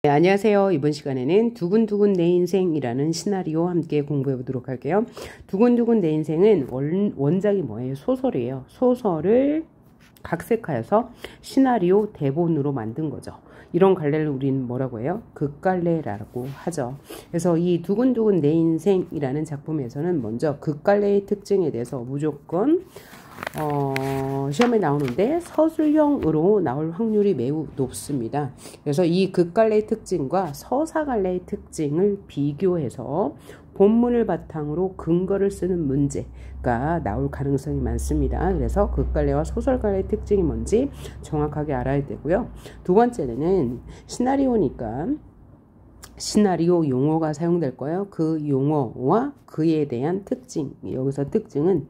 네, 안녕하세요. 이번 시간에는 두근두근 내 인생이라는 시나리오 함께 공부해 보도록 할게요. 두근두근 내 인생은 원작이 뭐예요? 소설이에요. 소설을 각색하여서 시나리오 대본으로 만든 거죠. 이런 갈래를 우리는 뭐라고 해요? 극갈래라고 하죠. 그래서 이 두근두근 내 인생이라는 작품에서는 먼저 극갈래의 특징에 대해서 무조건 시험에 나오는데 서술형으로 나올 확률이 매우 높습니다. 그래서 이 극갈래의 특징과 서사갈래의 특징을 비교해서 본문을 바탕으로 근거를 쓰는 문제가 나올 가능성이 많습니다. 그래서 극갈래와 소설갈래의 특징이 뭔지 정확하게 알아야 되고요. 두 번째는 시나리오니까 시나리오 용어가 사용될 거예요. 그 용어와 그에 대한 특징, 여기서 특징은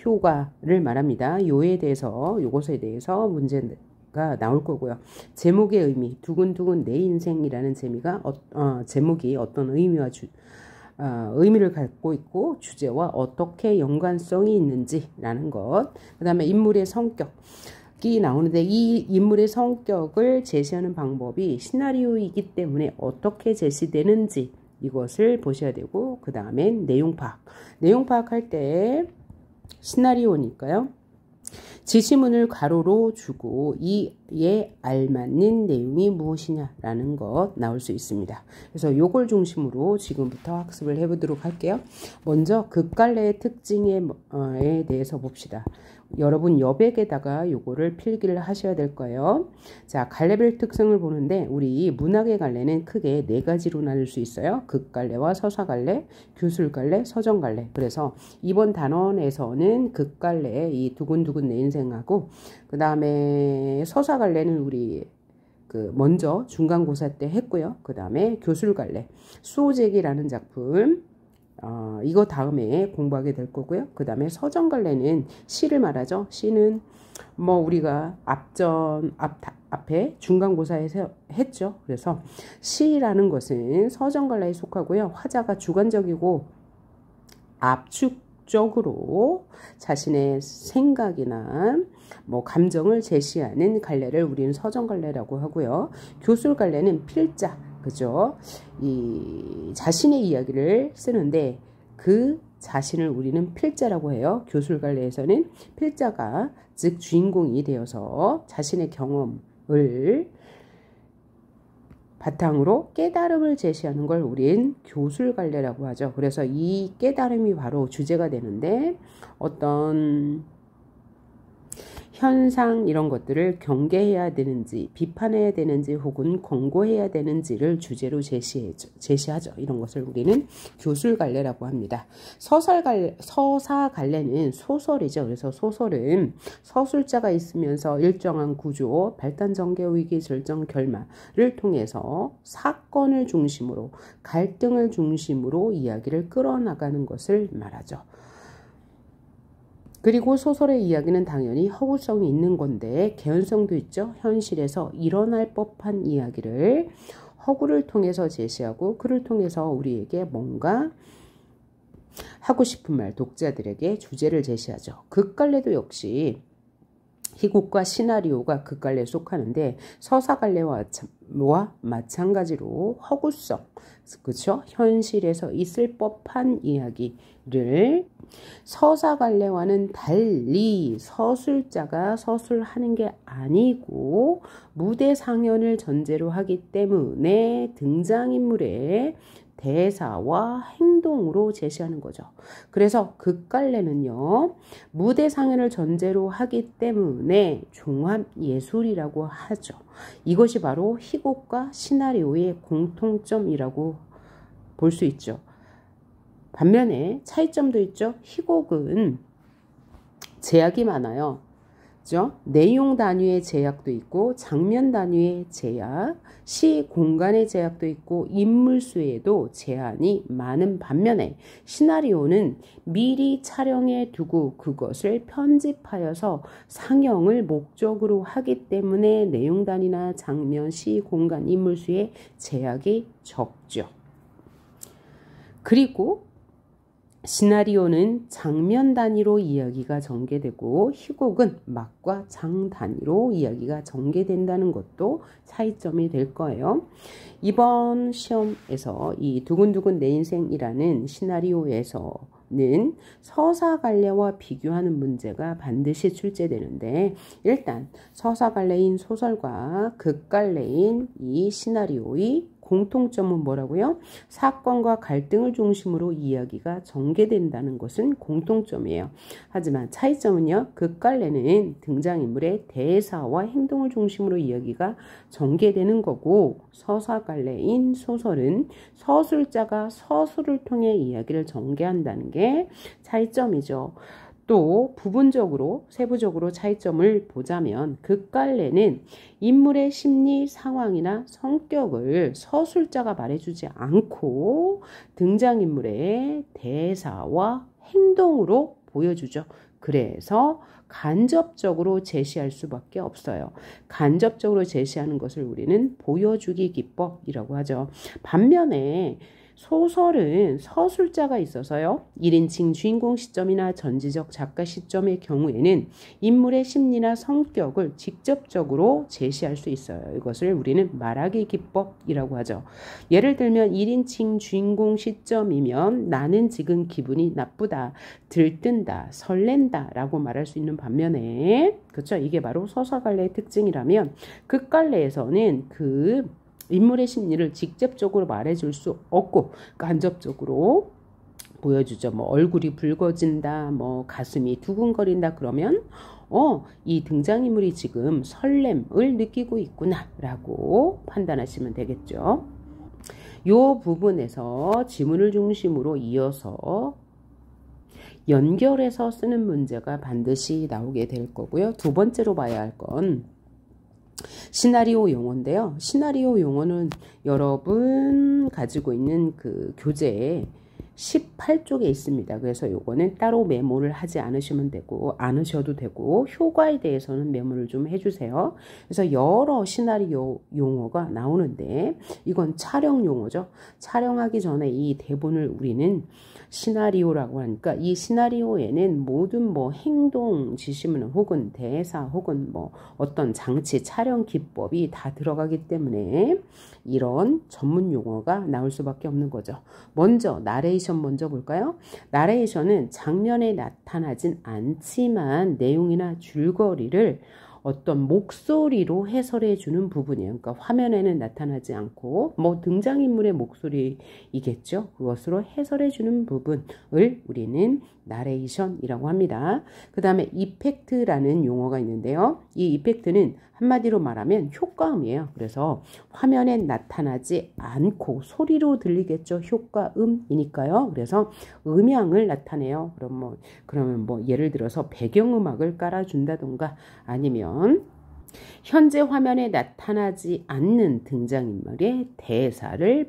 효과를 말합니다. 요것에 대해서 문제가 나올 거고요. 제목의 의미, 두근두근 내 인생이라는 제목이 어떤 의미를 갖고 있고 주제와 어떻게 연관성이 있는지라는 것. 그 다음에 인물의 성격이 나오는데 이 인물의 성격을 제시하는 방법이 시나리오이기 때문에 어떻게 제시되는지 이것을 보셔야 되고, 그 다음엔 내용 파악할 때 시나리오니까요. 지시문을 가로로 주고 이에 알맞는 내용이 무엇이냐라는 것 나올 수 있습니다. 그래서 요걸 중심으로 지금부터 학습을 해보도록 할게요. 먼저 극갈래의 특징에 대해서 봅시다. 여러분 여백에다가 요거를 필기를 하셔야 될 거예요. 자, 갈래별 특성을 보는데 우리 문학의 갈래는 크게 네 가지로 나눌 수 있어요. 극갈래와 서사갈래, 교술갈래, 서정갈래. 그래서 이번 단원에서는 극갈래 이 두근두근 내 인생하고, 그 다음에 서사갈래는 우리 먼저 중간고사 때 했고요. 그 다음에 교술갈래 수호제기라는 작품, 이거 다음에 공부하게 될 거고요. 그 다음에 서정갈래는 시를 말하죠. 시는 뭐 우리가 앞에 중간고사에서 했죠. 그래서 시라는 것은 서정갈래에 속하고요. 화자가 주관적이고 압축적으로 자신의 생각이나 뭐 감정을 제시하는 갈래를 우리는 서정갈래라고 하고요. 교술갈래는 필자, 그죠? 이 자신의 이야기를 쓰는데 그 자신을 우리는 필자라고 해요. 교술갈래에서는 필자가 즉 주인공이 되어서 자신의 경험을 바탕으로 깨달음을 제시하는 걸 우린 교술갈래라고 하죠. 그래서 이 깨달음이 바로 주제가 되는데 제시하는 현상 이런 것들을 경계해야 되는지 비판해야 되는지 혹은 권고해야 되는지를 주제로 제시하죠. 이런 것을 우리는 교술갈래라고 합니다. 서사갈래는 소설이죠. 그래서 소설은 서술자가 있으면서 일정한 구조, 발단, 전개, 위기, 절정, 결말을 통해서 사건을 중심으로 갈등을 중심으로 이야기를 끌어나가는 것을 말하죠. 그리고 소설의 이야기는 당연히 허구성이 있는 건데 개연성도 있죠. 현실에서 일어날 법한 이야기를 허구를 통해서 제시하고 그를 통해서 우리에게 뭔가 하고 싶은 말, 독자들에게 주제를 제시하죠. 극갈래도 역시 희곡과 시나리오가 극갈래에 속하는데 서사갈래와 마찬가지로 허구성, 그렇죠? 현실에서 있을 법한 이야기를 서사갈래와는 달리 서술자가 서술하는 게 아니고 무대 상연을 전제로 하기 때문에 등장인물의 대사와 행동으로 제시하는 거죠. 그래서 극갈래는요, 무대 상연을 전제로 하기 때문에 종합예술이라고 하죠. 이것이 바로 희곡과 시나리오의 공통점이라고 볼 수 있죠. 반면에 차이점도 있죠. 희곡은 제약이 많아요. 그죠? 내용 단위의 제약도 있고 장면 단위의 제약, 시 공간의 제약도 있고 인물 수에도 제한이 많은 반면에 시나리오는 미리 촬영해 두고 그것을 편집하여서 상영을 목적으로 하기 때문에 내용 단위나 장면, 시 공간, 인물 수의 제약이 적죠. 그리고 시나리오는 장면 단위로 이야기가 전개되고 희곡은 막과 장 단위로 이야기가 전개된다는 것도 차이점이 될 거예요. 이번 시험에서 이 두근두근 내 인생이라는 시나리오에서는 서사갈래와 비교하는 문제가 반드시 출제되는데, 일단 서사갈래인 소설과 극갈래인 이 시나리오의 공통점은 뭐라고요? 사건과 갈등을 중심으로 이야기가 전개된다는 것은 공통점이에요. 하지만 차이점은요, 극갈래는 등장인물의 대사와 행동을 중심으로 이야기가 전개되는 거고, 서사갈래인 소설은 서술자가 서술을 통해 이야기를 전개한다는 게 차이점이죠. 또 부분적으로 세부적으로 차이점을 보자면, 극갈래는 인물의 심리 상황이나 성격을 서술자가 말해주지 않고 등장인물의 대사와 행동으로 보여주죠. 그래서 간접적으로 제시할 수밖에 없어요. 간접적으로 제시하는 것을 우리는 보여주기 기법이라고 하죠. 반면에 소설은 서술자가 있어서요, 1인칭 주인공 시점이나 전지적 작가 시점의 경우에는 인물의 심리나 성격을 직접적으로 제시할 수 있어요. 이것을 우리는 말하기 기법이라고 하죠. 예를 들면 1인칭 주인공 시점이면 나는 지금 기분이 나쁘다, 들뜬다, 설렌다 라고 말할 수 있는 반면에, 그렇죠? 이게 바로 서사갈래의 특징이라면, 극갈래에서는 그 인물의 심리를 직접적으로 말해줄 수 없고 간접적으로 보여주죠. 뭐 얼굴이 붉어진다, 뭐 가슴이 두근거린다 그러면 이 등장인물이 지금 설렘을 느끼고 있구나 라고 판단하시면 되겠죠. 이 부분에서 지문을 중심으로 이어서 연결해서 쓰는 문제가 반드시 나오게 될 거고요. 두 번째로 봐야 할 건 시나리오 용어인데요. 시나리오 용어는 여러분 가지고 있는 그 교재에 18쪽에 있습니다. 그래서 요거는 따로 메모를 하지 않으셔도 되고 효과에 대해서는 메모를 좀 해주세요. 그래서 여러 시나리오 용어가 나오는데 이건 촬영 용어죠. 촬영하기 전에 이 대본을 우리는 시나리오라고 하니까 이 시나리오에는 모든 뭐 행동 지시문 혹은 대사 혹은 뭐 어떤 장치 촬영 기법이 다 들어가기 때문에 이런 전문 용어가 나올 수밖에 없는 거죠. 먼저 나레이션 먼저 볼까요? 나레이션은 장면에 나타나진 않지만 내용이나 줄거리를 어떤 목소리로 해설해 주는 부분이에요. 그러니까 화면에는 나타나지 않고 뭐 등장인물의 목소리이겠죠. 그것으로 해설해 주는 부분을 우리는 나레이션이라고 합니다. 그 다음에 이펙트라는 용어가 있는데요. 이 이펙트는 한마디로 말하면 효과음이에요. 그래서 화면에 나타나지 않고 소리로 들리겠죠. 효과음이니까요. 그래서 음향을 나타내요. 그러면 뭐 예를 들어서 배경음악을 깔아준다던가 아니면 현재 화면에 나타나지 않는 등장인물의 대사를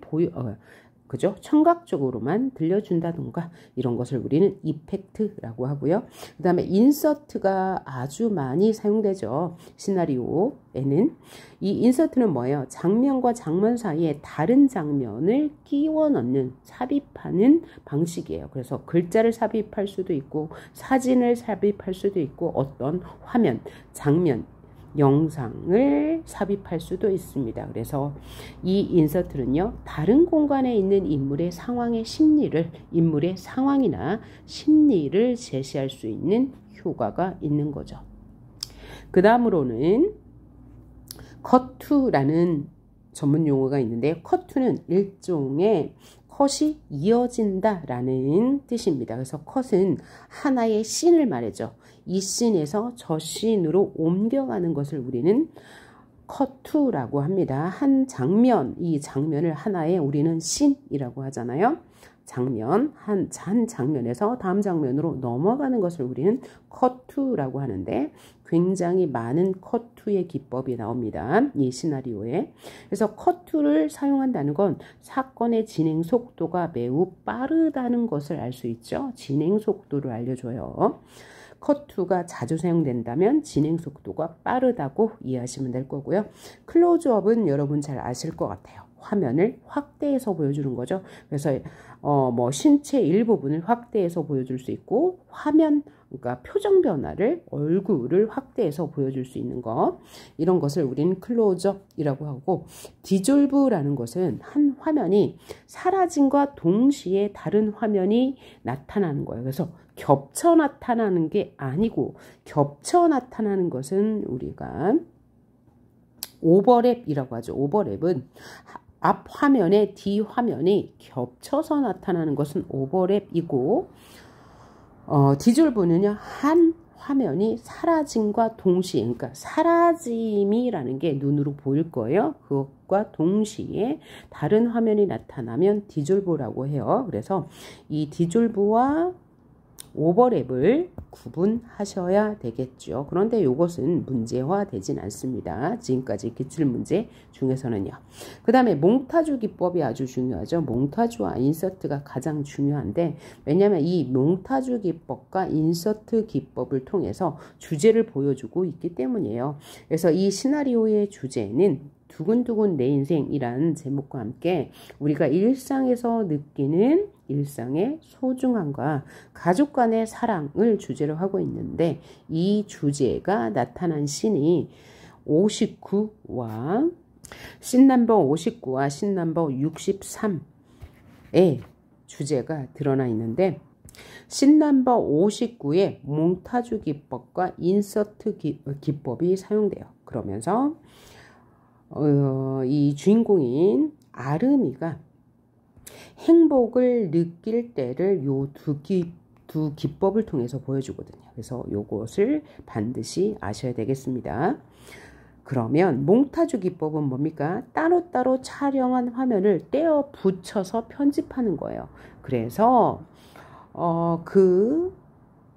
그죠? 청각적으로만 들려준다던가 이런 것을 우리는 이펙트라고 하고요. 그 다음에 인서트가 아주 많이 사용되죠. 시나리오에는. 이 인서트는 뭐예요? 장면과 장면 사이에 다른 장면을 끼워 넣는, 삽입하는 방식이에요. 그래서 글자를 삽입할 수도 있고 사진을 삽입할 수도 있고 어떤 화면, 장면, 영상을 삽입할 수도 있습니다. 그래서 이 인서트는요, 다른 공간에 있는 인물의 인물의 상황이나 심리를 제시할 수 있는 효과가 있는 거죠. 그 다음으로는 컷투라는 전문 용어가 있는데요. 컷투는 일종의 컷이 이어진다라는 뜻입니다. 그래서 컷은 하나의 씬을 말하죠. 이 씬에서 저 씬으로 옮겨가는 것을 우리는 컷투라고 합니다. 한 장면, 이 장면을 하나의 우리는 씬이라고 하잖아요. 한 장면에서 다음 장면으로 넘어가는 것을 우리는 컷투라고 하는데 굉장히 많은 컷투의 기법이 나옵니다. 이 시나리오에. 그래서 컷투를 사용한다는 건 사건의 진행 속도가 매우 빠르다는 것을 알 수 있죠. 진행 속도를 알려줘요. 컷투가 자주 사용된다면 진행 속도가 빠르다고 이해하시면 될 거고요. 클로즈업은 여러분 잘 아실 것 같아요. 화면을 확대해서 보여주는 거죠. 그래서 뭐 신체 일부분을 확대해서 보여줄 수 있고 화면 그러니까 표정 변화를 얼굴을 확대해서 보여줄 수 있는 것 이런 것을 우리는 클로즈업이라고 하고 디졸브라는 것은 한 화면이 사라짐과 동시에 다른 화면이 나타나는 거예요. 그래서 겹쳐 나타나는 게 아니고 겹쳐 나타나는 것은 우리가 오버랩이라고 하죠. 오버랩은 앞 화면에 뒤 화면이 겹쳐서 나타나는 것은 오버랩이고 디졸브는요 한 화면이 사라짐과 동시에 그러니까 사라짐이라는 게 눈으로 보일 거예요. 그것과 동시에 다른 화면이 나타나면 디졸브라고 해요. 그래서 이 디졸브와 오버랩을 구분하셔야 되겠죠. 그런데 이것은 문제화되진 않습니다. 지금까지 기출문제 중에서는요. 그 다음에 몽타주 기법이 아주 중요하죠. 몽타주와 인서트가 가장 중요한데 왜냐하면 이 몽타주 기법과 인서트 기법을 통해서 주제를 보여주고 있기 때문이에요. 그래서 이 시나리오의 주제는 두근두근 내 인생이라는 제목과 함께 우리가 일상에서 느끼는 일상의 소중함과 가족 간의 사랑을 주제로 하고 있는데 이 주제가 나타난 씬이 59와 씬 넘버 59와 씬 넘버 63의 주제가 드러나 있는데 씬 넘버 59의 몽타주 기법과 인서트 기법이 사용돼요. 그러면서 이 주인공인 아름이가 행복을 느낄 때를 요 두 기법을 통해서 보여주거든요. 그래서 요것을 반드시 아셔야 되겠습니다. 그러면 몽타주 기법은 뭡니까? 따로따로 촬영한 화면을 떼어 붙여서 편집하는 거예요. 그래서 그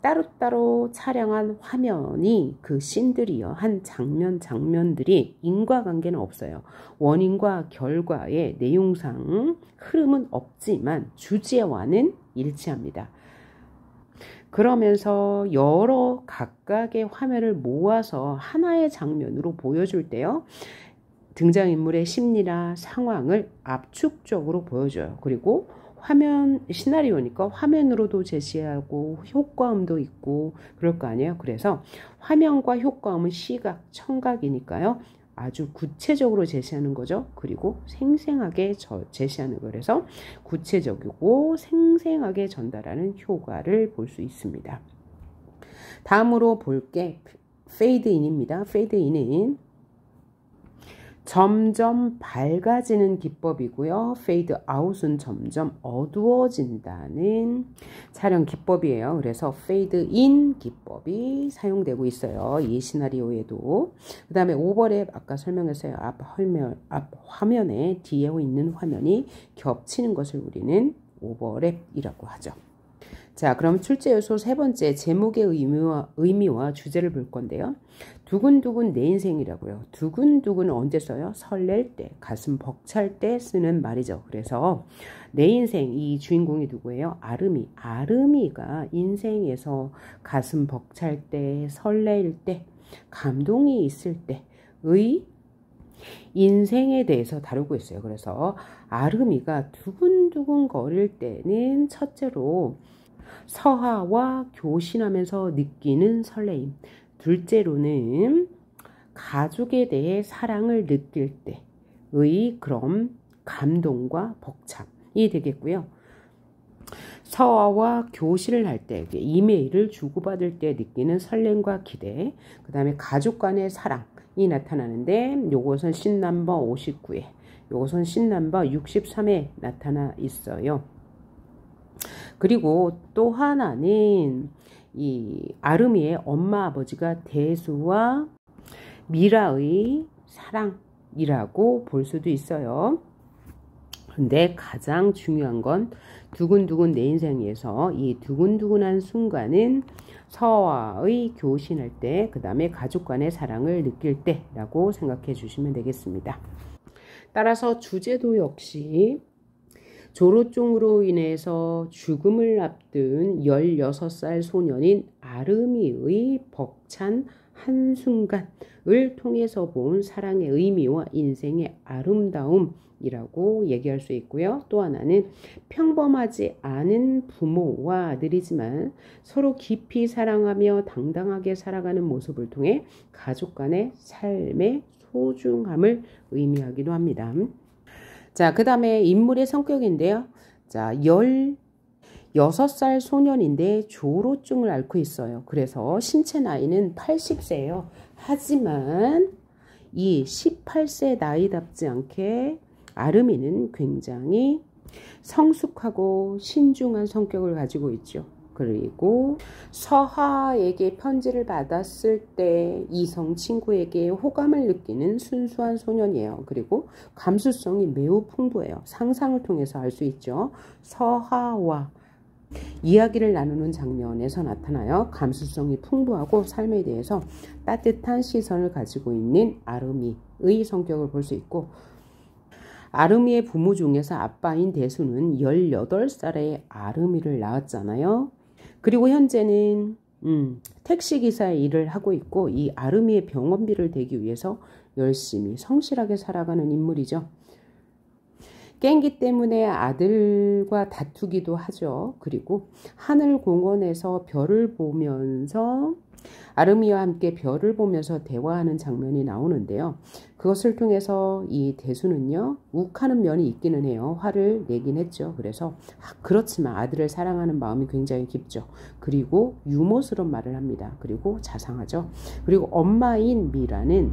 따로따로 촬영한 화면이 그 씬들이요. 한 장면들이 인과관계는 없어요. 원인과 결과의 내용상 흐름은 없지만 주제와는 일치합니다. 그러면서 여러 각각의 화면을 모아서 하나의 장면으로 보여줄 때요. 등장인물의 심리나 상황을 압축적으로 보여줘요. 그리고 화면 시나리오니까 화면으로도 제시하고 효과음도 있고 그럴 거 아니에요. 그래서 화면과 효과음은 시각, 청각이니까요. 아주 구체적으로 제시하는 거죠. 그리고 생생하게 제시하는 거라서 구체적이고 생생하게 전달하는 효과를 볼 수 있습니다. 다음으로 볼 게 페이드인입니다. 페이드인은 점점 밝아지는 기법이고요. 페이드 아웃은 점점 어두워진다는 촬영 기법이에요. 그래서 페이드 인 기법이 사용되고 있어요. 이 시나리오에도. 그 다음에 오버랩 아까 설명했어요. 앞 화면에 뒤에 있는 화면이 겹치는 것을 우리는 오버랩이라고 하죠. 자, 그럼 출제 요소 세 번째 제목의 의미와 주제를 볼 건데요. 두근두근 내 인생이라고요. 두근두근은 언제 써요? 설렐 때, 가슴 벅찰 때 쓰는 말이죠. 그래서 내 인생, 이 주인공이 누구예요? 아름이. 아름이가 인생에서 가슴 벅찰 때, 설렐 때, 감동이 있을 때의 인생에 대해서 다루고 있어요. 그래서 아름이가 두근두근 거릴 때는 첫째로 서하와 교신하면서 느끼는 설레임. 둘째로는 가족에 대해 사랑을 느낄 때의 그런 감동과 벅참이 되겠고요. 서하와 교신을 할 때, 이메일을 주고받을 때 느끼는 설렘과 기대, 그 다음에 가족 간의 사랑이 나타나는데 요것은 씬 넘버 59에, 요것은 씬 넘버 63에 나타나 있어요. 그리고 또 하나는 이 아름이의 엄마 아버지가 대수와 미라의 사랑이라고 볼 수도 있어요. 근데 가장 중요한 건 두근두근 내 인생에서 이 두근두근한 순간은 서와의 교신할 때, 그 다음에 가족 간의 사랑을 느낄 때라고 생각해 주시면 되겠습니다. 따라서 주제도 역시 조로종으로 인해서 죽음을 앞둔 16살 소년인 아름이의 벅찬 한순간을 통해서 본 사랑의 의미와 인생의 아름다움이라고 얘기할 수 있고요. 또 하나는 평범하지 않은 부모와 아들이지만 서로 깊이 사랑하며 당당하게 살아가는 모습을 통해 가족 간의 삶의 소중함을 의미하기도 합니다. 자, 그 다음에 인물의 성격인데요. 자, 16살 소년인데 조로증을 앓고 있어요. 그래서 신체 나이는 80세예요. 하지만 이 18세 나이답지 않게 아르미는 굉장히 성숙하고 신중한 성격을 가지고 있죠. 그리고 서하에게 편지를 받았을 때 이성 친구에게 호감을 느끼는 순수한 소년이에요. 그리고 감수성이 매우 풍부해요. 상상을 통해서 알 수 있죠. 서하와 이야기를 나누는 장면에서 나타나요. 감수성이 풍부하고 삶에 대해서 따뜻한 시선을 가지고 있는 아르미의 성격을 볼 수 있고, 아르미의 부모 중에서 아빠인 대수는 18살에 아르미를 낳았잖아요. 그리고 현재는 택시기사의 일을 하고 있고, 이 아르미의 병원비를 대기 위해서 열심히 성실하게 살아가는 인물이죠. 깽기 때문에 아들과 다투기도 하죠. 그리고 하늘공원에서 별을 보면서 아르미와 함께 별을 보면서 대화하는 장면이 나오는데요. 그것을 통해서 이 대수는요, 욱하는 면이 있기는 해요. 화를 내긴 했죠. 그래서 그렇지만 아들을 사랑하는 마음이 굉장히 깊죠. 그리고 유머스러운 말을 합니다. 그리고 자상하죠. 그리고 엄마인 미라는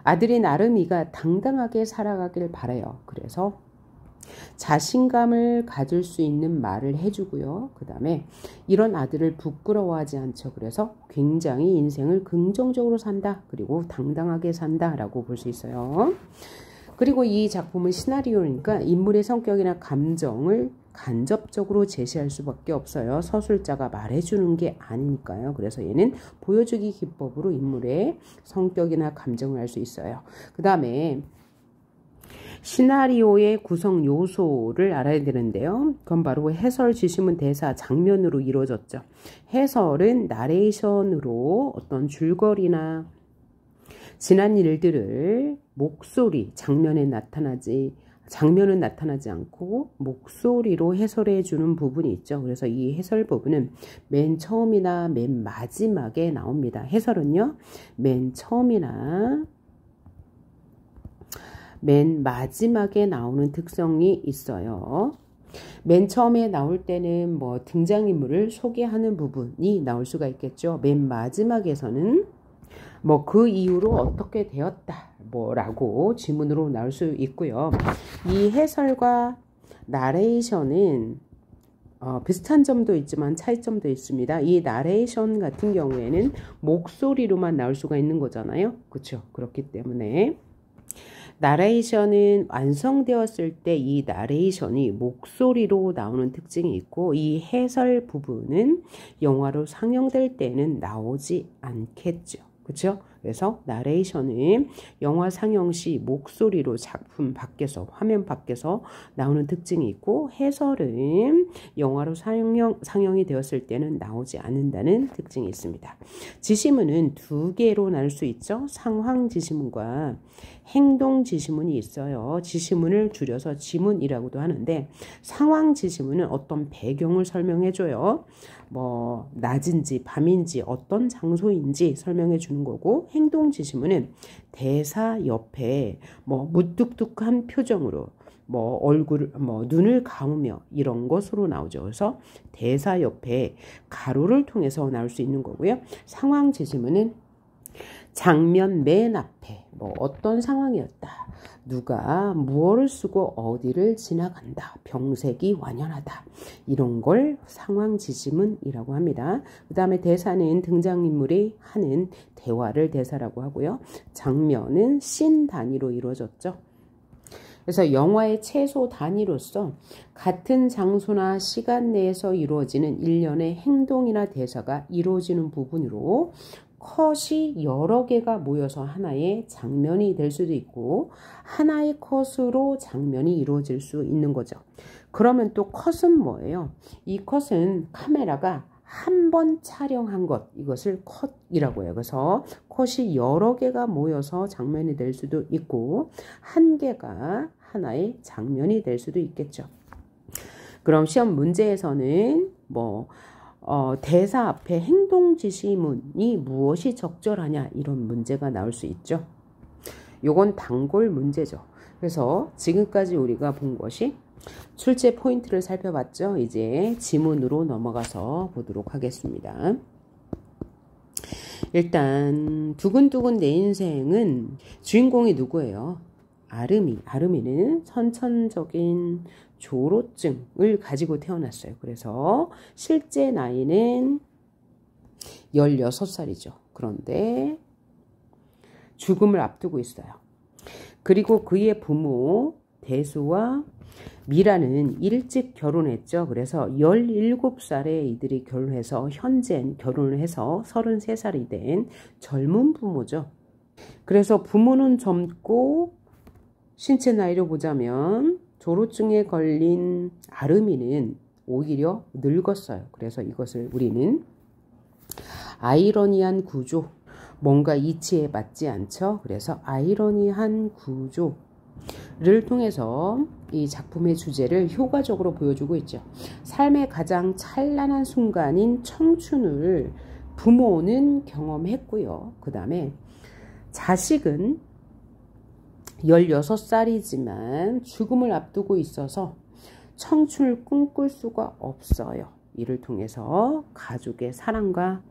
아들인 아르미가 당당하게 살아가길 바라요. 그래서 자신감을 가질 수 있는 말을 해주고요. 그 다음에 이런 아들을 부끄러워하지 않죠. 그래서 굉장히 인생을 긍정적으로 산다. 그리고 당당하게 산다라고 볼 수 있어요. 그리고 이 작품은 시나리오니까 인물의 성격이나 감정을 간접적으로 제시할 수밖에 없어요. 서술자가 말해주는 게 아니니까요. 그래서 얘는 보여주기 기법으로 인물의 성격이나 감정을 알 수 있어요. 그 다음에 시나리오의 구성 요소를 알아야 되는데요. 그건 바로 해설, 지시문, 대사, 장면으로 이루어졌죠. 해설은 나레이션으로 어떤 줄거리나 지난 일들을 목소리, 장면은 나타나지 않고 목소리로 해설해 주는 부분이 있죠. 그래서 이 해설 부분은 맨 처음이나 맨 마지막에 나옵니다. 해설은요, 맨 처음이나 맨 마지막에 나오는 특성이 있어요. 맨 처음에 나올 때는 뭐 등장인물을 소개하는 부분이 나올 수가 있겠죠. 맨 마지막에서는 뭐 그 이후로 어떻게 되었다 뭐라고 지문으로 나올 수 있고요. 이 해설과 나레이션은 비슷한 점도 있지만 차이점도 있습니다. 이 나레이션 같은 경우에는 목소리로만 나올 수가 있는 거잖아요. 그렇죠? 그렇기 때문에 나레이션은 완성되었을 때 이 나레이션이 목소리로 나오는 특징이 있고, 이 해설 부분은 영화로 상영될 때는 나오지 않겠죠. 그렇죠? 그래서 나레이션은 영화 상영 시 목소리로 작품 밖에서, 화면 밖에서 나오는 특징이 있고, 해설은 영화로 상영이 되었을 때는 나오지 않는다는 특징이 있습니다. 지시문은 두 개로 나눌 수 있죠. 상황 지시문과 행동 지시문이 있어요. 지시문을 줄여서 지문이라고도 하는데, 상황 지시문은 어떤 배경을 설명해줘요. 뭐 낮인지 밤인지 어떤 장소인지 설명해 주는 거고, 행동 지시문은 대사 옆에 뭐 무뚝뚝한 표정으로 뭐 눈을 감으며 이런 것으로 나오죠. 그래서 대사 옆에 가로를 통해서 나올 수 있는 거고요. 상황 지시문은 장면 맨 앞에 뭐 어떤 상황이었다, 누가 무엇을 쓰고 어디를 지나간다, 병색이 완연하다, 이런 걸 상황 지시문이라고 합니다. 그 다음에 대사는 등장인물이 하는 대화를 대사라고 하고요. 장면은 씬 단위로 이루어졌죠. 그래서 영화의 최소 단위로서 같은 장소나 시간 내에서 이루어지는 일련의 행동이나 대사가 이루어지는 부분으로 컷이 여러 개가 모여서 하나의 장면이 될 수도 있고, 하나의 컷으로 장면이 이루어질 수 있는 거죠. 그러면 또 컷은 뭐예요? 이 컷은 카메라가 한 번 촬영한 것, 이것을 컷이라고 해요. 그래서 컷이 여러 개가 모여서 장면이 될 수도 있고 한 개가 하나의 장면이 될 수도 있겠죠. 그럼 시험 문제에서는 대사 앞에 행동 지시문이 무엇이 적절하냐 이런 문제가 나올 수 있죠. 요건 단골 문제죠. 그래서 지금까지 우리가 본 것이 출제 포인트를 살펴봤죠. 이제 지문으로 넘어가서 보도록 하겠습니다. 일단 두근두근 내 인생은 주인공이 누구예요? 아름이. 아름이는 선천적인 조로증을 가지고 태어났어요. 그래서 실제 나이는 16살이죠. 그런데 죽음을 앞두고 있어요. 그리고 그의 부모 대수와 미라는 일찍 결혼했죠. 그래서 17살에 이들이 결혼해서 현재 결혼을 해서 33살이 된 젊은 부모죠. 그래서 부모는 젊고 신체 나이로 보자면 조로증에 걸린 아름이는 오히려 늙었어요. 그래서 이것을 우리는 아이러니한 구조, 뭔가 이치에 맞지 않죠. 그래서 아이러니한 구조를 통해서 이 작품의 주제를 효과적으로 보여주고 있죠. 삶의 가장 찬란한 순간인 청춘을 부모는 경험했고요. 그 다음에 자식은 16살이지만 죽음을 앞두고 있어서 청춘을 꿈꿀 수가 없어요. 이를 통해서 가족의 사랑과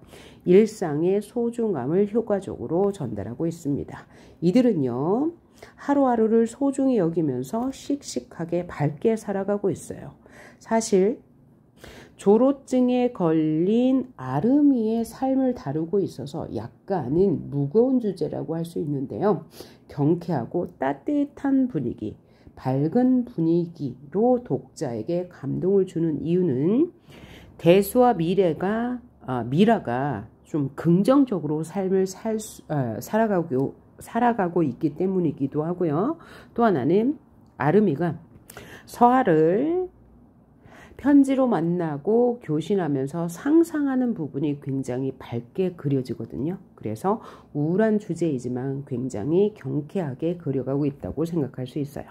일상의 소중함을 효과적으로 전달하고 있습니다. 이들은요, 하루하루를 소중히 여기면서 씩씩하게 밝게 살아가고 있어요. 사실 조로증에 걸린 아름이의 삶을 다루고 있어서 약간은 무거운 주제라고 할 수 있는데요. 경쾌하고 따뜻한 분위기, 밝은 분위기로 독자에게 감동을 주는 이유는 대수와 미라가 좀 긍정적으로 삶을 살아가고 있기 때문이기도 하고요. 또 하나는 아름이가 서아를 편지로 만나고 교신하면서 상상하는 부분이 굉장히 밝게 그려지거든요. 그래서 우울한 주제이지만 굉장히 경쾌하게 그려가고 있다고 생각할 수 있어요.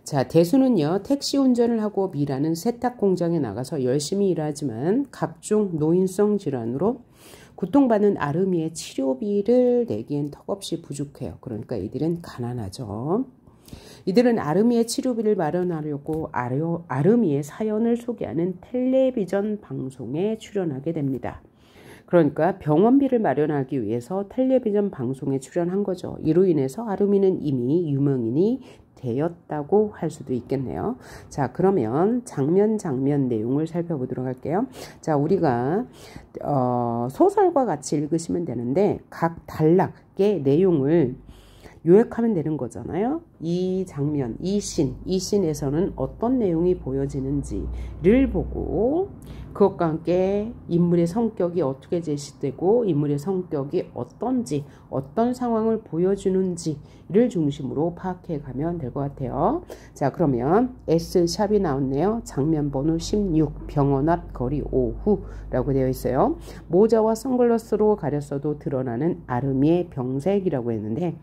자, 대수는요, 택시 운전을 하고 미라는 세탁 공장에 나가서 열심히 일하지만 각종 노인성 질환으로 고통받는 아름이의 치료비를 내기엔 턱없이 부족해요. 그러니까 이들은 가난하죠. 이들은 아름이의 치료비를 마련하려고 아름이의 사연을 소개하는 텔레비전 방송에 출연하게 됩니다. 그러니까 병원비를 마련하기 위해서 텔레비전 방송에 출연한 거죠. 이로 인해서 아름이는 이미 유명인이 되었다고 할 수도 있겠네요. 자, 그러면 장면 내용을 살펴보도록 할게요. 자, 우리가 소설과 같이 읽으시면 되는데 각 단락의 내용을 요약하면 되는 거잖아요. 이 장면, 이 씬에서는 어떤 내용이 보여지는지를 보고 그것과 함께 인물의 성격이 어떻게 제시되고 인물의 성격이 어떤지, 어떤 상황을 보여주는지를 중심으로 파악해 가면 될 것 같아요. 자, 그러면 S샵이 나왔네요. 장면 번호 16, 병원 앞 거리 오후라고 되어 있어요. 모자와 선글라스로 가렸어도 드러나는 아름이의 병색이라고 했는데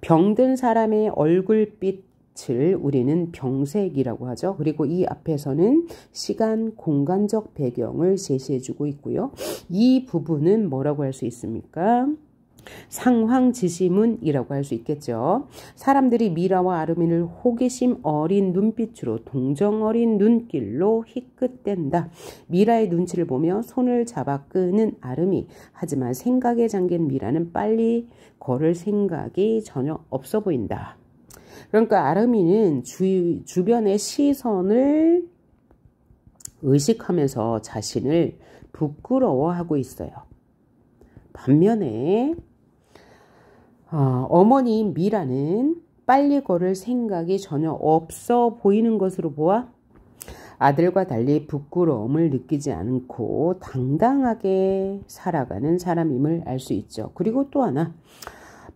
병든 사람의 얼굴빛을 우리는 병색이라고 하죠. 그리고 이 앞에서는 시간, 공간적 배경을 제시해주고 있고요. 이 부분은 뭐라고 할 수 있습니까? 상황 지시문이라고 할 수 있겠죠. 사람들이 미라와 아름이를 호기심 어린 눈빛으로 동정 어린 눈길로 희끗댄다. 미라의 눈치를 보며 손을 잡아 끄는 아름이. 하지만 생각에 잠긴 미라는 빨리 걸을 생각이 전혀 없어 보인다. 그러니까 아름이는 주변의 시선을 의식하면서 자신을 부끄러워하고 있어요. 반면에 어머니인 미라는 빨리 걸을 생각이 전혀 없어 보이는 것으로 보아 아들과 달리 부끄러움을 느끼지 않고 당당하게 살아가는 사람임을 알 수 있죠. 그리고 또 하나,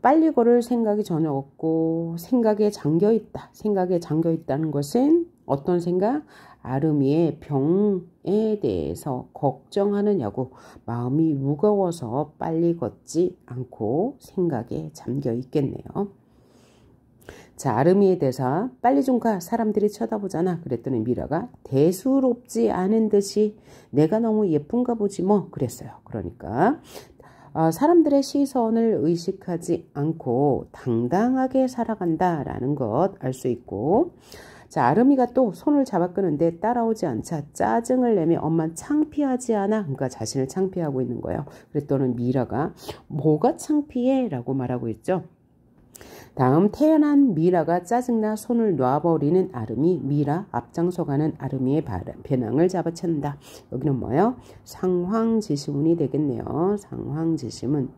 빨리 걸을 생각이 전혀 없고 생각에 잠겨있다. 생각에 잠겨있다는 것은 어떤 생각? 아름이의 병에 대해서 걱정하느냐고 마음이 무거워서 빨리 걷지 않고 생각에 잠겨 있겠네요. 자, 아름이의 대사. 빨리 좀 가. 사람들이 쳐다보잖아. 그랬더니 미라가 대수롭지 않은 듯이 내가 너무 예쁜가 보지 뭐 그랬어요. 그러니까 사람들의 시선을 의식하지 않고 당당하게 살아간다라는 것 알 수 있고, 자, 아름이가 또 손을 잡아 끄는데 따라오지 않자 짜증을 내며 엄마 창피하지 않아? 그러니까 자신을 창피하고 있는 거예요. 그랬더니 미라가 뭐가 창피해? 라고 말하고 있죠. 다음 태어난 미라가 짜증나 손을 놔버리는 아름이, 미라 앞장서가는 아름이의 배낭을 잡아챈다. 여기는 뭐예요? 상황지시문이 되겠네요. 상황지시문.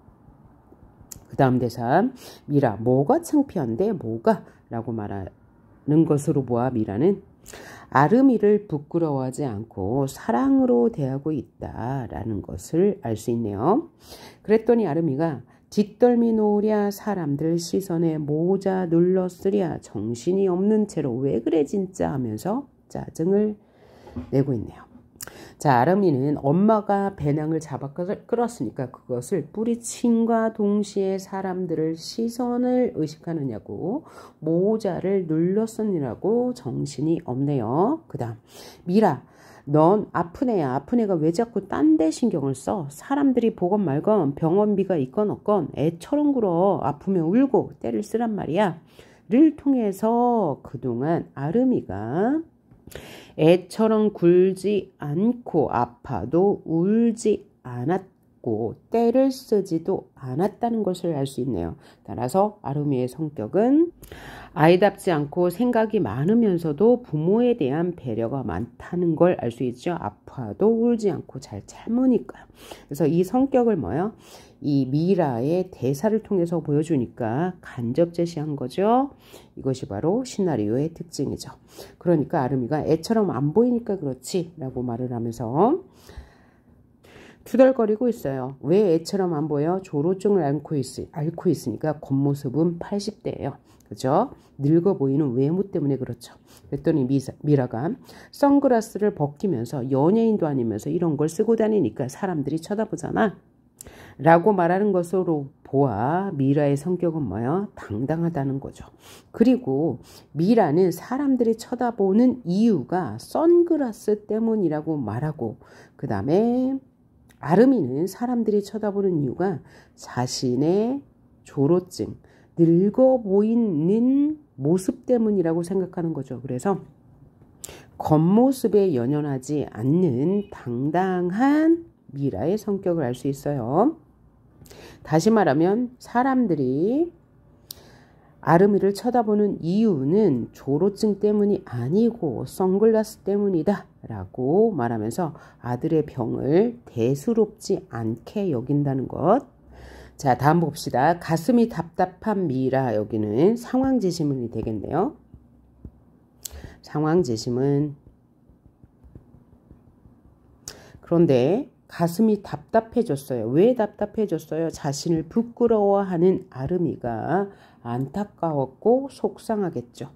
그 다음 대사. 미라 뭐가 창피한데 뭐가? 라고 말하는 것으로 보아 미라는 아름이를 부끄러워하지 않고 사랑으로 대하고 있다라는 것을 알 수 있네요. 그랬더니 아름이가 뒷덜미 놓으랴 사람들 시선에 모자 눌러쓰랴 정신이 없는 채로 왜 그래 진짜 하면서 짜증을 내고 있네요. 자, 아름이는 엄마가 배낭을 잡아 끌었으니까 그것을 뿌리친과 동시에 사람들을 시선을 의식하느냐고 모자를 눌렀으니라고 정신이 없네요. 그 다음 미라 넌 아픈 애야. 아픈 애가 왜 자꾸 딴 데 신경을 써? 사람들이 보건 말건 병원비가 있건 없건 애처럼 굴어. 아프면 울고 때를 쓰란 말이야. 를 통해서 그동안 아름이가 애처럼 굴지 않고 아파도 울지 않았고 때를 쓰지도 않았다는 것을 알 수 있네요. 따라서 아름이의 성격은 아이답지 않고 생각이 많으면서도 부모에 대한 배려가 많다는 걸 알 수 있죠. 아파도 울지 않고 잘 참으니까요. 그래서 이 성격을 뭐요? 이 미라의 대사를 통해서 보여주니까 간접 제시한 거죠. 이것이 바로 시나리오의 특징이죠. 그러니까 아름이가 애처럼 안 보이니까 그렇지 라고 말을 하면서 투덜거리고 있어요. 왜 애처럼 안 보여? 조로증을 앓고 있으니까 겉모습은 80대예요. 그죠? 늙어 보이는 외모 때문에 그렇죠. 그랬더니 미라가 선글라스를 벗기면서 연예인도 아니면서 이런 걸 쓰고 다니니까 사람들이 쳐다보잖아. 라고 말하는 것으로 보아 미라의 성격은 뭐예요? 당당하다는 거죠. 그리고 미라는 사람들이 쳐다보는 이유가 선글라스 때문이라고 말하고, 그 다음에 아름이는 사람들이 쳐다보는 이유가 자신의 조로증, 늙어 보이는 모습 때문이라고 생각하는 거죠. 그래서 겉모습에 연연하지 않는 당당한 미라의 성격을 알 수 있어요. 다시 말하면 사람들이 아름이를 쳐다보는 이유는 조로증 때문이 아니고 선글라스 때문이다 라고 말하면서 아들의 병을 대수롭지 않게 여긴다는 것. 자, 다음 봅시다. 가슴이 답답한 미라. 여기는 상황지시문이 되겠네요. 상황지시문. 그런데 가슴이 답답해졌어요. 왜 답답해졌어요? 자신을 부끄러워하는 아름이가 안타까웠고 속상하겠죠.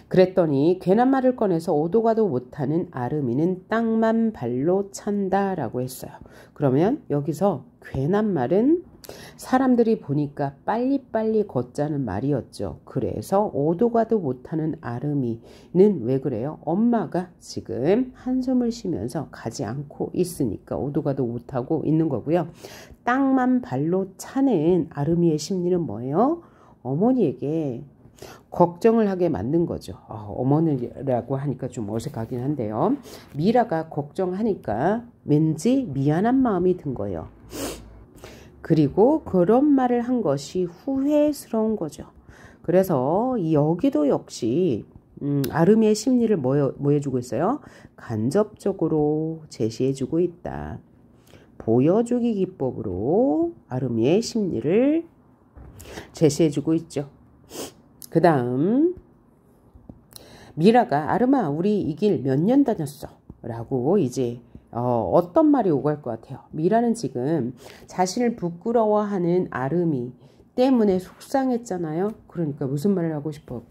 그랬더니 괜한 말을 꺼내서 오도 가도 못하는 아름이는 땅만 발로 찬다라고 했어요. 그러면 여기서 괜한 말은 사람들이 보니까 빨리빨리 걷자는 말이었죠. 그래서 오도 가도 못하는 아름이는 왜 그래요? 엄마가 지금 한숨을 쉬면서 가지 않고 있으니까 오도 가도 못하고 있는 거고요. 땅만 발로 차는 아름이의 심리는 뭐예요? 어머니에게 걱정을 하게 만든 거죠. 어머니라고 하니까 좀 어색하긴 한데요. 미라가 걱정하니까 왠지 미안한 마음이 든 거예요. 그리고 그런 말을 한 것이 후회스러운 거죠. 그래서 여기도 역시 아름이의 심리를 뭐 해주고 있어요? 간접적으로 제시해주고 있다. 보여주기 기법으로 아름이의 심리를 제시해주고 있죠. 그 다음 미라가 아름아 우리 이 길 몇 년 다녔어 라고 이제 어떤 말이 오갈 것 같아요. 미라는 지금 자신을 부끄러워하는 아름이 때문에 속상했잖아요. 그러니까 무슨 말을 하고 싶어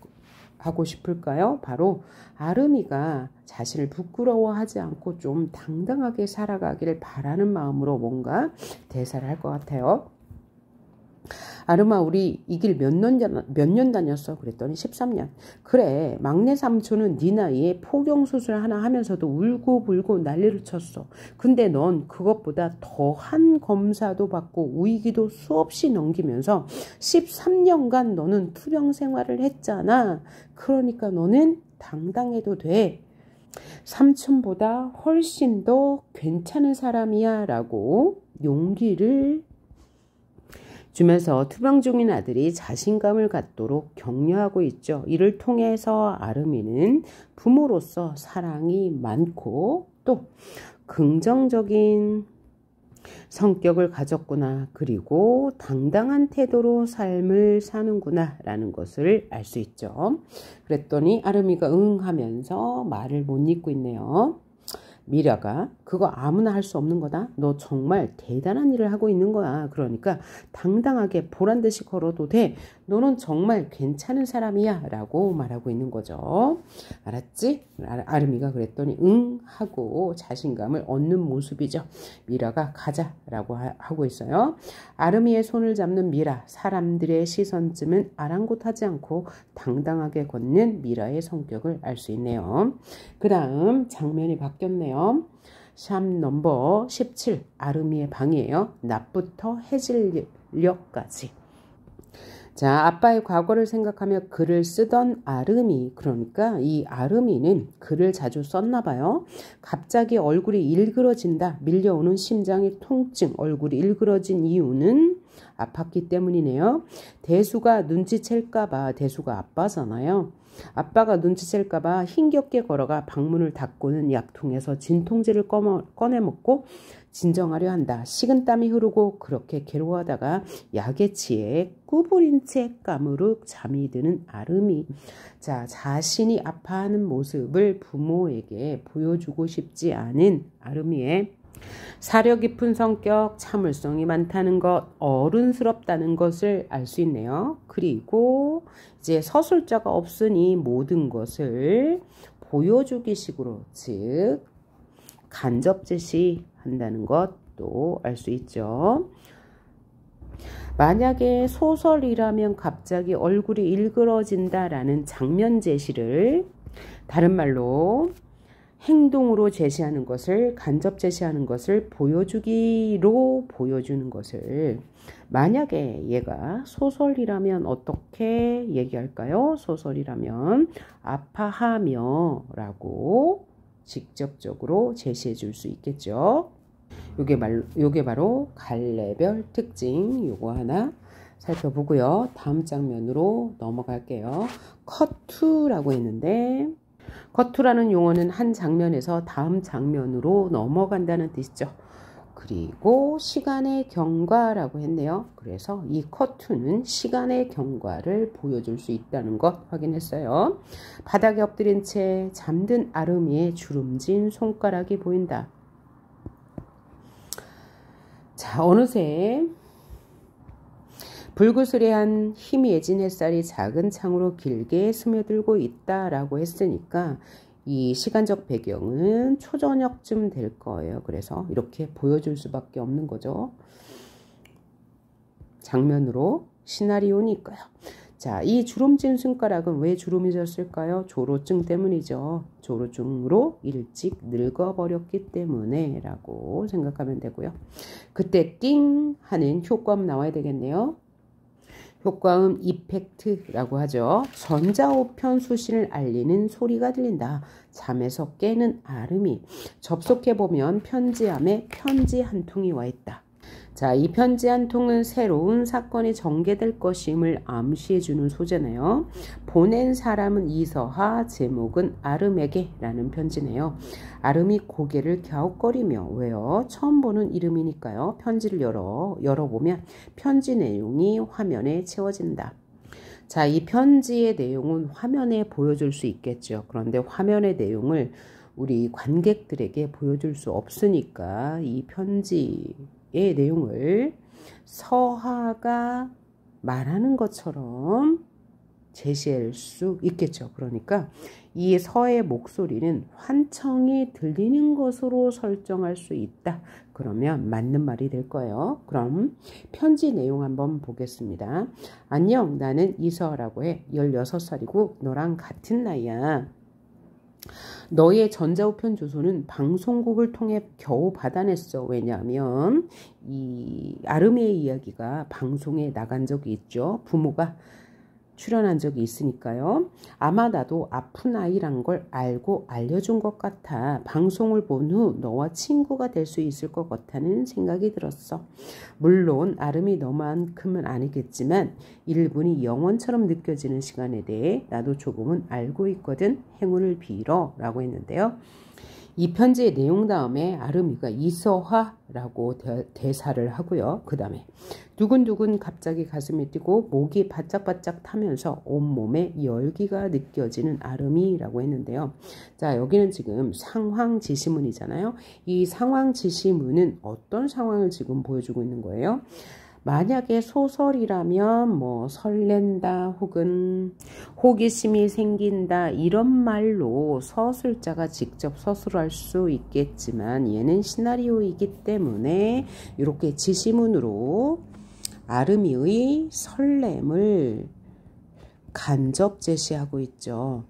하고 싶을까요? 바로 아름이가 자신을 부끄러워하지 않고 좀 당당하게 살아가기를 바라는 마음으로 뭔가 대사를 할 것 같아요. 아름아, 우리 이 길 몇 년 다녔어? 그랬더니 13년. 그래, 막내 삼촌은 네 나이에 포경수술 하나 하면서도 울고불고 난리를 쳤어. 근데 넌 그것보다 더한 검사도 받고 우이기도 수없이 넘기면서 13년간 너는 투병 생활을 했잖아. 그러니까 너는 당당해도 돼. 삼촌보다 훨씬 더 괜찮은 사람이야 라고 용기를 주면서 투병 중인 아들이 자신감을 갖도록 격려하고 있죠. 이를 통해서 아름이는 부모로서 사랑이 많고 또 긍정적인 성격을 가졌구나. 그리고 당당한 태도로 삶을 사는구나 라는 것을 알 수 있죠. 그랬더니 아름이가 응 하면서 말을 못 잇고 있네요. 미라가 그거 아무나 할 수 없는 거다. 너 정말 대단한 일을 하고 있는 거야. 그러니까 당당하게 보란듯이 걸어도 돼. 너는 정말 괜찮은 사람이야 라고 말하고 있는 거죠. 알았지? 아름이가 그랬더니 응 하고 자신감을 얻는 모습이죠. 미라가 가자 라고 하고 있어요. 아름이의 손을 잡는 미라. 사람들의 시선쯤은 아랑곳하지 않고 당당하게 걷는 미라의 성격을 알 수 있네요. 그 다음 장면이 바뀌었네요. 샵 넘버 17 아름이의 방이에요. 낮부터 해질녘까지. 자, 아빠의 과거를 생각하며 글을 쓰던 아름이, 그러니까 이 아름이는 글을 자주 썼나 봐요. 갑자기 얼굴이 일그러진다. 밀려오는 심장의 통증. 얼굴이 일그러진 이유는 아팠기 때문이네요. 대수가 눈치챌까봐, 대수가 아빠잖아요. 아빠가 눈치챌까봐 힘겹게 걸어가 방문을 닫고는 약통에서 진통제를 꺼내 먹고 진정하려 한다. 식은땀이 흐르고 그렇게 괴로워하다가 약에 취해 구부린 채 까무룩 잠이 드는 아름이. 자, 자신이 아파하는 모습을 부모에게 보여주고 싶지 않은 아름이의 사려 깊은 성격, 참을성이 많다는 것, 어른스럽다는 것을 알 수 있네요. 그리고 이제 서술자가 없으니 모든 것을 보여주기 식으로, 즉 간접 제시한다는 것도 알 수 있죠. 만약에 소설이라면 갑자기 얼굴이 일그러진다라는 장면 제시를 다른 말로 행동으로 제시하는 것을, 간접 제시하는 것을 보여주기로 보여주는 것을, 만약에 얘가 소설이라면 어떻게 얘기할까요? 소설이라면 아파하며 라고 직접적으로 제시해 줄 수 있겠죠. 요게 바로 갈래별 특징. 요거 하나 살펴보고요. 다음 장면으로 넘어갈게요. 컷투라고 했는데, 컷투라는 용어는 한 장면에서 다음 장면으로 넘어간다는 뜻이죠. 그리고 시간의 경과라고 했네요. 그래서 이 컷투는 시간의 경과를 보여줄 수 있다는 것 확인했어요. 바닥에 엎드린 채 잠든 아름이의 주름진 손가락이 보인다. 자, 어느새 불그스레한 희미해진 햇살이 작은 창으로 길게 스며들고 있다라고 했으니까 이 시간적 배경은 초저녁쯤 될 거예요. 그래서 이렇게 보여줄 수밖에 없는 거죠. 장면으로 시나리오니까요. 자, 이 주름진 손가락은 왜 주름이 졌을까요? 조로증 때문이죠. 조로증으로 일찍 늙어버렸기 때문에 라고 생각하면 되고요. 그때 띵 하는 효과음 나와야 되겠네요. 효과음 이펙트라고 하죠. 전자우편 수신을 알리는 소리가 들린다. 잠에서 깨는 아름이. 접속해보면 편지함에 편지 한 통이 와 있다. 자, 이 편지 한 통은 새로운 사건이 전개될 것임을 암시해주는 소재네요. 보낸 사람은 이서하, 제목은 아름에게 라는 편지네요. 아름이 고개를 갸웃거리며, 왜요? 처음 보는 이름이니까요. 편지를 열어보면 편지 내용이 화면에 채워진다. 자, 이 편지의 내용은 화면에 보여줄 수 있겠죠. 그런데 화면의 내용을 우리 관객들에게 보여줄 수 없으니까 이 편지의 내용을 서하가 말하는 것처럼 제시할 수 있겠죠. 그러니까 이 서의 목소리는 환청이 들리는 것으로 설정할 수 있다. 그러면 맞는 말이 될 거예요. 그럼 편지 내용 한번 보겠습니다. 안녕, 나는 이서라고 해. 16살이고 너랑 같은 나이야. 너의 전자우편 주소는 방송국을 통해 겨우 받아냈어. 왜냐하면 이 아름이의 이야기가 방송에 나간 적이 있죠. 부모가 출연한 적이 있으니까요. 아마 나도 아픈 아이란 걸 알고 알려준 것 같아. 방송을 본 후 너와 친구가 될 수 있을 것 같다는 생각이 들었어. 물론 아름이 너만큼은 아니겠지만 1분이 영원처럼 느껴지는 시간에 대해 나도 조금은 알고 있거든. 행운을 빌어 라고 했는데요. 이 편지의 내용 다음에 아름이가 이서화라고 대사를 하고요. 그 다음에 두근두근 갑자기 가슴이 뛰고 목이 바짝바짝 타면서 온몸에 열기가 느껴지는 아름이라고 했는데요. 자, 여기는 지금 상황지시문이잖아요. 이 상황지시문은 어떤 상황을 지금 보여주고 있는 거예요? 만약에 소설이라면 뭐 설렌다 혹은 호기심이 생긴다 이런 말로 서술자가 직접 서술할 수 있겠지만 얘는 시나리오이기 때문에 이렇게 지시문으로 아름이의 설렘을 간접 제시하고 있죠.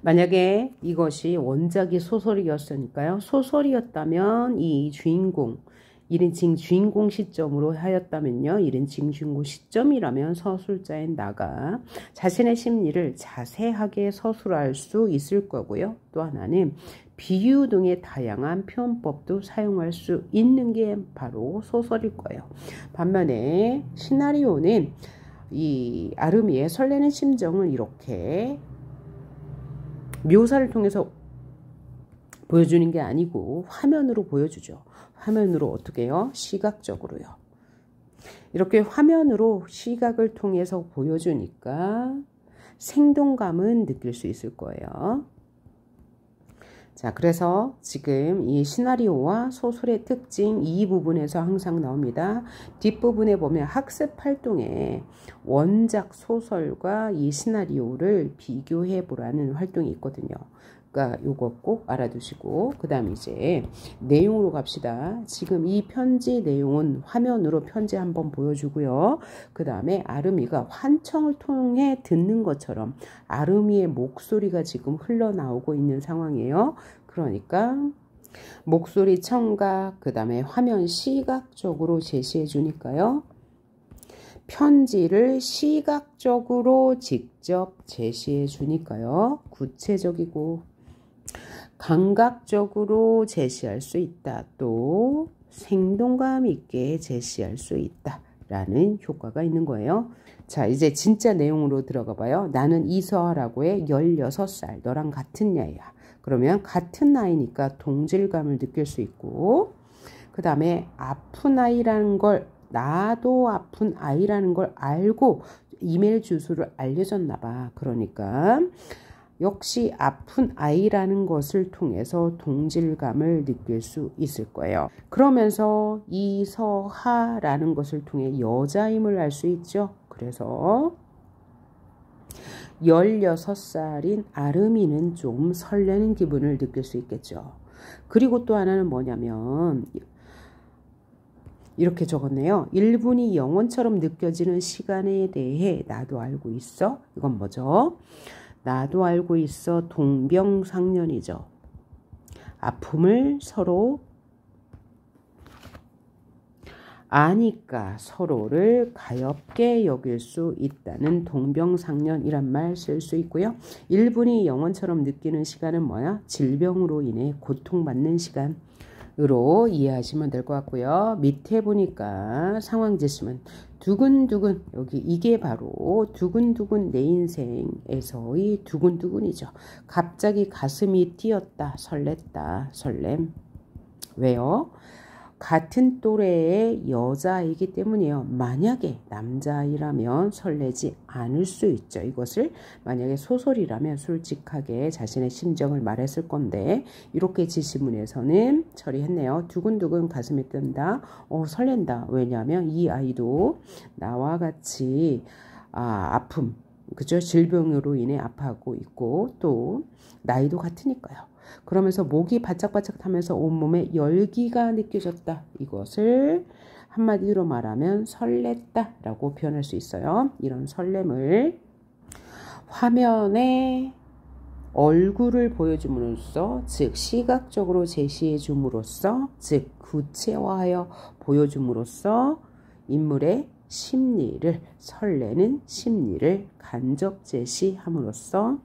만약에 이것이 원작이 소설이었으니까요. 소설이었다면 이 주인공 1인칭 주인공 시점으로 하였다면요. 1인칭 주인공 시점이라면 서술자인 나가 자신의 심리를 자세하게 서술할 수 있을 거고요. 또 하나는 비유 등의 다양한 표현법도 사용할 수 있는 게 바로 소설일 거예요. 반면에 시나리오는 이 아름이의 설레는 심정을 이렇게 묘사를 통해서 보여주는 게 아니고 화면으로 보여주죠. 화면으로 어떻게 해요? 시각적으로요. 이렇게 화면으로 시각을 통해서 보여주니까 생동감은 느낄 수 있을 거예요. 자, 그래서 지금 이 시나리오와 소설의 특징 이 부분에서 항상 나옵니다. 뒷부분에 보면 학습 활동에 원작 소설과 이 시나리오를 비교해 보라는 활동이 있거든요. 그러니까 요거 꼭 알아두시고 그 다음 이제 내용으로 갑시다. 지금 이 편지 내용은 화면으로 편지 한번 보여주고요. 그 다음에 아름이가 환청을 통해 듣는 것처럼 아름이의 목소리가 지금 흘러나오고 있는 상황이에요. 그러니까 목소리 청각 그 다음에 화면 시각적으로 제시해 주니까요. 편지를 시각적으로 직접 제시해 주니까요. 구체적이고 감각적으로 제시할 수 있다. 또 생동감 있게 제시할 수 있다. 라는 효과가 있는 거예요. 자, 이제 진짜 내용으로 들어가 봐요. 나는 이서하라고 해. 16살. 너랑 같은 나이야. 그러면 같은 나이니까 동질감을 느낄 수 있고 그 다음에 아픈 아이라는 걸 나도 아픈 아이라는 걸 알고 이메일 주소를 알려줬나 봐. 그러니까 역시 아픈 아이라는 것을 통해서 동질감을 느낄 수 있을 거예요. 그러면서 이서하라는 것을 통해 여자임을 알 수 있죠. 그래서 16살인 아름이는 좀 설레는 기분을 느낄 수 있겠죠. 그리고 또 하나는 뭐냐면 이렇게 적었네요. 1분이 영원처럼 느껴지는 시간에 대해 나도 알고 있어. 이건 뭐죠? 나도 알고 있어. 동병상련이죠. 아픔을 서로 아니까 서로를 가엽게 여길 수 있다는 동병상련이란 말 쓸 수 있고요. 1분이 영원처럼 느끼는 시간은 뭐야? 질병으로 인해 고통받는 시간으로 이해하시면 될 것 같고요. 밑에 보니까 상황 제시문 두근두근 여기 이게 바로 두근두근 내 인생에서의 두근두근이죠. 갑자기 가슴이 뛰었다. 설렜다. 설렘. 왜요? 같은 또래의 여자이기 때문이에요. 만약에 남자이라면 설레지 않을 수 있죠. 이것을 만약에 소설이라면 솔직하게 자신의 심정을 말했을 건데 이렇게 지시문에서는 처리했네요. 두근두근 가슴이 뜬다. 설렌다. 왜냐하면 이 아이도 나와 같이 아픔 그죠? 질병으로 인해 아파하고 있고 또 나이도 같으니까요. 그러면서 목이 바짝바짝 타면서 온몸에 열기가 느껴졌다. 이것을 한마디로 말하면 설렜다 라고 표현할 수 있어요. 이런 설렘을 화면에 얼굴을 보여줌으로써, 즉 시각적으로 제시해 줌으로써, 즉 구체화하여 보여줌으로써 인물의 심리를, 설레는 심리를 간접 제시함으로써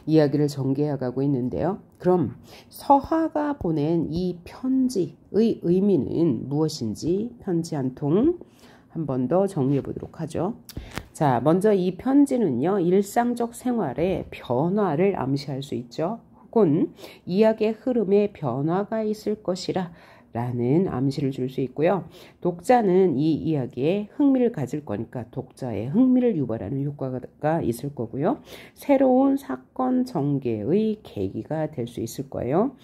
이야기를 전개해가고 있는데요. 그럼 서화가 보낸 이 편지의 의미는 무엇인지 편지 한 통 한 번 더 정리해 보도록 하죠. 자, 먼저 이 편지는요, 일상적 생활의 변화를 암시할 수 있죠. 혹은 이야기의 흐름에 변화가 있을 것이라 라는 암시를 줄 수 있고요. 독자는 이 이야기에 흥미를 가질 거니까 독자의 흥미를 유발하는 효과가 있을 거고요. 새로운 사건 전개의 계기가 될 수 있을 거예요.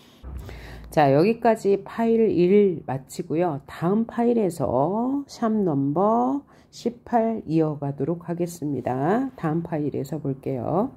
자, 여기까지 파일 1 마치고요. 다음 파일에서 샵 넘버 18 이어가도록 하겠습니다. 다음 파일에서 볼게요.